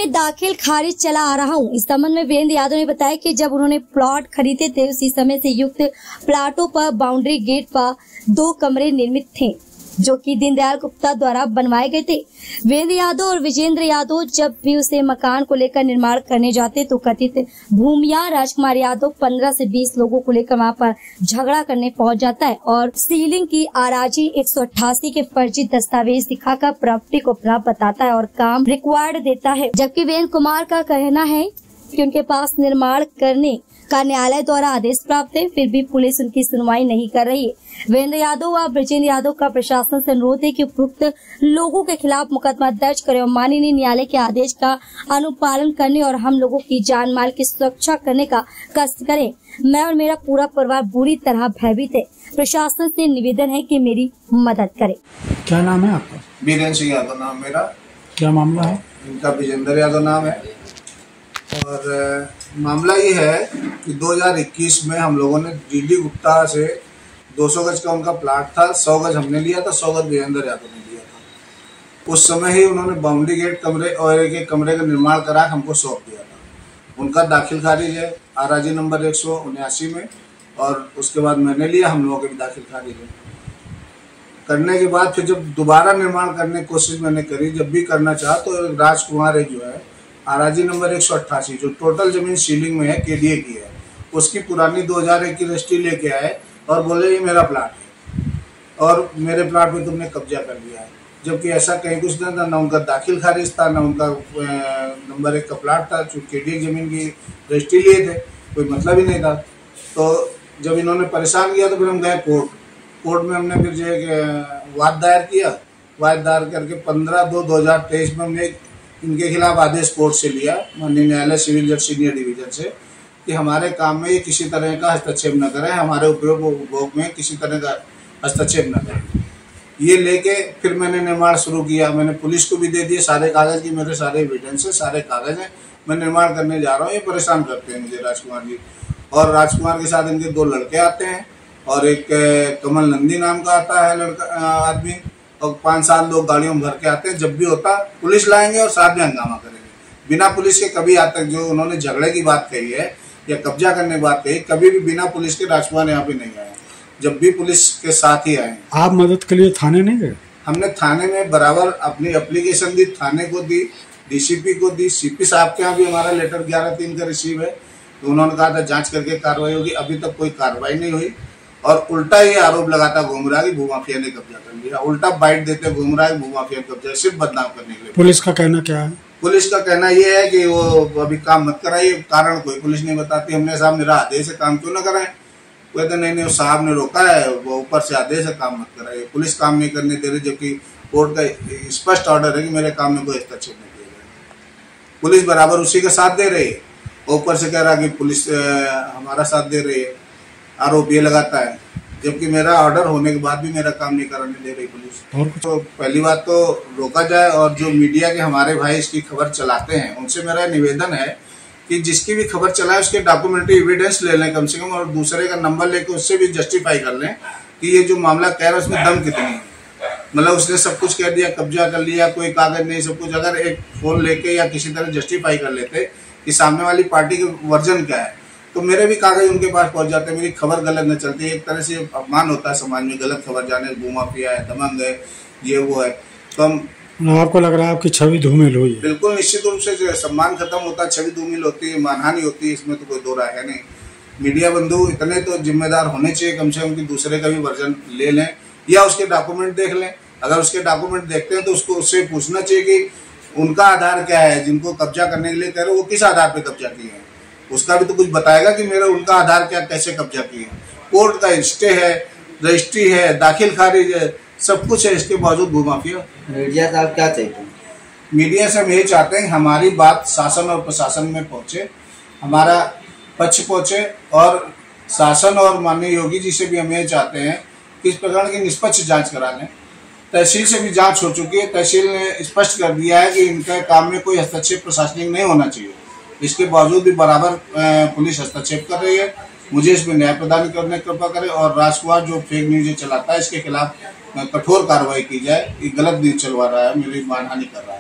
में दाखिल खारिज चला आ रहा हूं। इस संबंध में वीरेंद्र यादव ने बताया कि जब उन्होंने प्लॉट खरीदे थे उसी समय से युक्त प्लाटों पर बाउंड्री गेट पर 2 कमरे निर्मित थे जो कि दीनदयाल गुप्ता द्वारा बनवाए गए थे। वीरेंद्र यादव और विजेंद्र यादव जब भी उसे मकान को लेकर निर्माण करने जाते तो कथित भूमिया राजकुमार यादव 15 से 20 लोगों को लेकर वहां पर झगड़ा करने पहुंच जाता है और सीलिंग की आराजी 188 के फर्जी दस्तावेज दिखाकर प्रॉपर्टी को अपना बताता है और काम रिक्वायर्ड देता है। जबकि वीरेंद्र कुमार का कहना है कि उनके पास निर्माण करने का न्यायालय द्वारा आदेश प्राप्त है, फिर भी पुलिस उनकी सुनवाई नहीं कर रही है। वीरेंद्र यादव व ब्रजेंद्र यादव का प्रशासन से अनुरोध है कि उपयुक्त लोगों के खिलाफ मुकदमा दर्ज करें और माननीय न्यायालय के आदेश का अनुपालन करने और हम लोगों की जान माल की सुरक्षा करने का कष्ट करें। मैं और मेरा पूरा परिवार बुरी तरह भयभीत है। प्रशासन से निवेदन है कि मेरी मदद करे। क्या नाम है आपका? बीरेंद्र सिंह यादव नाम मेरा। क्या मामला है? इनका विजेंद्र यादव नाम है। और मामला ये है कि 2021 में हम लोगों ने डीडी गुप्ता से 200 गज का उनका प्लाट था, 100 गज हमने लिया था, 100 गज विजेंद्र यादव ने लिया था। उस समय ही उन्होंने बाउंड्री गेट कमरे और एक कमरे का निर्माण करा हमको सौंप दिया था। उनका दाखिल खारिज है आराजी नंबर 179 में और उसके बाद मैंने लिया, हम लोगों के भी दाखिल खारिज है। करने के बाद फिर जब दोबारा निर्माण करने की कोशिश मैंने करी, जब भी करना चाहा तो राजकुमार जो है आराजी नंबर 188 जो टोटल जमीन सीलिंग में है केडीए की है, उसकी पुरानी 2001 की रजिस्ट्री लेके आए और बोले ये मेरा प्लाट है और मेरे प्लाट पे तुमने कब्जा कर लिया है। जबकि ऐसा कहीं कुछ नहीं था, ना उनका दाखिल खारिज था, ना उनका नंबर 1 का प्लाट था। जो केडीए जमीन की रजिस्ट्री लिए थे, कोई मतलब ही नहीं था। तो जब इन्होंने परेशान किया तो फिर हम गए कोर्ट में हमने फिर जो है वाद दायर किया। वाद दायर करके 15/2/2023 में हमने इनके खिलाफ आदेश कोर्ट से लिया, माननीय न्यायालय सिविल जज सीनियर डिवीजन से, कि हमारे काम में ये किसी तरह का हस्तक्षेप न करें, हमारे उपभोग में किसी तरह का हस्तक्षेप न करें। ये लेके फिर मैंने निर्माण शुरू किया। मैंने पुलिस को भी दे दिए सारे कागज की, मेरे सारे एविडेंस है, सारे कागज हैं, मैं निर्माण करने जा रहा हूँ। ये परेशान करते हैं मुझे राजकुमार जी, और राजकुमार के साथ इनके 2 लड़के आते हैं और एक कमल नंदी नाम का आता है लड़का आदमी, और 5-7 लोग गाड़ियों में भर के आते हैं। जब भी होता पुलिस लाएंगे और साथ में हंगामा करेंगे। बिना पुलिस के कभी आज तक जो उन्होंने झगड़े की बात कही है या कब्जा करने की बात कही, कभी भी बिना पुलिस के राजकुमार यहाँ पे नहीं आए। जब भी पुलिस के साथ ही आए। आप मदद के लिए थाने नहीं गए? हमने थाने में बराबर अपनी एप्लीकेशन दी, थाने को दी, डीसीपी को दी, सीपी साहब के यहाँ भी हमारा लेटर 11/3 का रिसीव है। तो उन्होंने कहा था जाँच करके कार्रवाई होगी, अभी तक कोई कार्रवाई नहीं हुई। और उल्टा ये आरोप लगाता घूम रहा है कि भूमाफिया ने कब्जा कर लिया, उल्टा बाइट देते घूम रहा है भूमाफिया कब्जा, सिर्फ बदनाम करने के लिए। पुलिस का कहना क्या है? पुलिस का कहना ये है कि वो अभी काम मत कराइए, कारण कोई पुलिस नहीं बताती। हमने साहब मेरा आदेश है काम क्यों ना कराएं, कहते नहीं वो साहब ने रोका है, वो ऊपर से आदेश है काम मत कराइए। पुलिस काम नहीं करने दे रही, जबकि कोर्ट का स्पष्ट ऑर्डर है कि मेरे काम में कोई हस्तक्षेप नहीं दे रहा। पुलिस बराबर उसी का साथ दे रही है, ऊपर से कह रहा कि पुलिस हमारा साथ दे रही है, आरोप ये लगाता है, जबकि मेरा ऑर्डर होने के बाद भी मेरा काम नहीं कराने दे रही पुलिस। तो पहली बात तो रोका जाए, और जो मीडिया के हमारे भाई इसकी खबर चलाते हैं उनसे मेरा निवेदन है कि जिसकी भी खबर चलाए उसके डॉक्यूमेंट्री एविडेंस ले लें कम से कम, और दूसरे का नंबर लेके उससे भी जस्टिफाई कर लें कि ये जो मामला कह रहा है उसमें दम कितनी है। मतलब उसने सब कुछ कह दिया, कब्जा कर लिया, कोई कागज नहीं, सब कुछ। अगर एक फोन लेके या किसी तरह जस्टिफाई कर लेते कि सामने वाली पार्टी के वर्जन क्या है, तो मेरे भी कागज उनके पास पहुंच जाते, मेरी खबर गलत न चलती। एक तरह से अपमान होता है समाज में, गलत खबर जाने, भूमाफिया है, दबंग है, ये वो है। तो हम आपको लग रहा है आपकी छवि धूमिल हुई है? बिल्कुल निश्चित रूप से जो सम्मान खत्म होता है, छवि धूमिल होती है, मानहानि होती है, इसमें तो कोई दो राय है नहीं। मीडिया बंधु इतने तो जिम्मेदार होने चाहिए कम से कम कि दूसरे का भी वर्जन ले लें या उसके डॉक्यूमेंट देख लें। अगर उसके डॉक्यूमेंट देखते हैं तो उसको उससे पूछना चाहिए कि उनका आधार क्या है, जिनको कब्जा करने के लिए कह रहे हो वो किस आधार पे कब्जा किए हैं, उसका भी तो कुछ बताएगा कि मेरा उनका आधार क्या, कैसे कब्जा किए हैं। कोर्ट का स्टे है, रजिस्ट्री है, दाखिल खारिज है, सब कुछ है, इसके बावजूद भूमाफिया। मीडिया से आप क्या चाहते हैं? मीडिया से हम यही चाहते हैं हमारी बात शासन और प्रशासन में पहुंचे, हमारा पक्ष पहुंचे, और शासन और माननीय योगी जी से भी हम ये चाहते हैं कि इस प्रकरण की निष्पक्ष जांच करा लें। तहसील से भी जांच हो चुकी है, तहसील ने स्पष्ट कर दिया है कि इनके काम में कोई हस्तक्षेप प्रशासनिक नहीं होना चाहिए। इसके बावजूद भी बराबर पुलिस हस्तक्षेप कर रही है। मुझे इसमें न्याय प्रदान करने की कृपा करें, और राजकुमार जो फेक न्यूज चलाता है इसके खिलाफ कठोर कार्रवाई की जाए। ये गलत न्यूज चलवा रहा है, मेरी मानहानि कर रहा है।